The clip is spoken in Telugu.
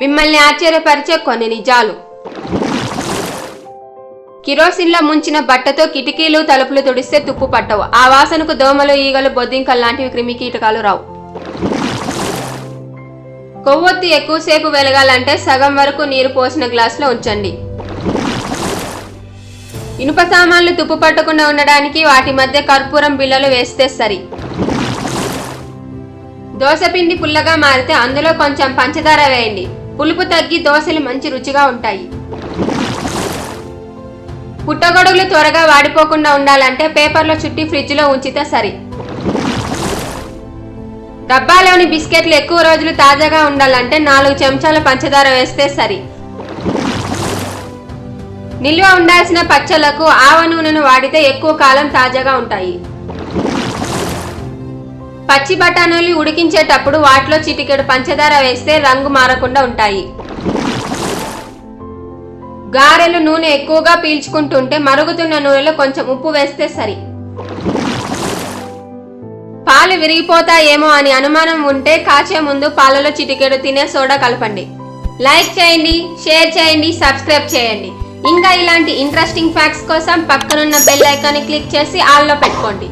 మిమ్మల్ని ఆశ్చర్యపరిచే కొన్ని నిజాలు. కిరోసిన్లో ముంచిన బట్టతో కిటికీలు తలుపులు తుడిస్తే తుప్పు పట్టవు. ఆ వాసనకు దోమలు, ఈగలు, బొద్దింకలు లాంటివి క్రిమికీటకాలు రావు. కొవ్వొత్తి ఎక్కువసేపు వెలగాలంటే సగం వరకు నీరు పోసిన గ్లాసులో ఉంచండి. ఇనుప సామాన్లు తుప్పు పట్టకుండా ఉండడానికి వాటి మధ్య కర్పూరం బిళ్ళలు వేస్తే సరి. దోసపిండి పుల్లగా మారితే అందులో కొంచెం పంచదార వేయండి. పులుపు తగ్గి దోశలు మంచి రుచిగా ఉంటాయి. పుట్టగొడుగులు త్వరగా వాడిపోకుండా ఉండాలంటే పేపర్లో చుట్టి ఫ్రిడ్జ్లో ఉంచితే సరి. డబ్బాలోని బిస్కెట్లు ఎక్కువ రోజులు తాజాగా ఉండాలంటే 4 చెంచాల పంచదార వేస్తే సరి. నిల్వ ఉండాల్సిన పచ్చళ్లకు ఆవ నూనెను వాడితే ఎక్కువ కాలం తాజాగా ఉంటాయి. పచ్చి బఠానీలు ఉడికించేటప్పుడు వాటిలో చిటికెడు పంచదార వేస్తే రంగు మారకుండా ఉంటాయి. గారెలు నూనె ఎక్కువగా పీల్చుకుంటుంటే మరుగుతున్న నూనెలో కొంచెం ఉప్పు వేస్తే సరి. పాలు విరిగిపోతాయేమో అని అనుమానం ఉంటే కాచే ముందు పాలలో చిటికెడు తినే సోడా కలపండి. లైక్ చేయండి, షేర్ చేయండి, సబ్స్క్రైబ్ చేయండి. ఇంకా ఇలాంటి ఇంట్రెస్టింగ్ ఫ్యాక్ట్స్ కోసం పక్కనున్న బెల్ ఐకాన్ని క్లిక్ చేసి ఆల్లో పెట్టుకోండి.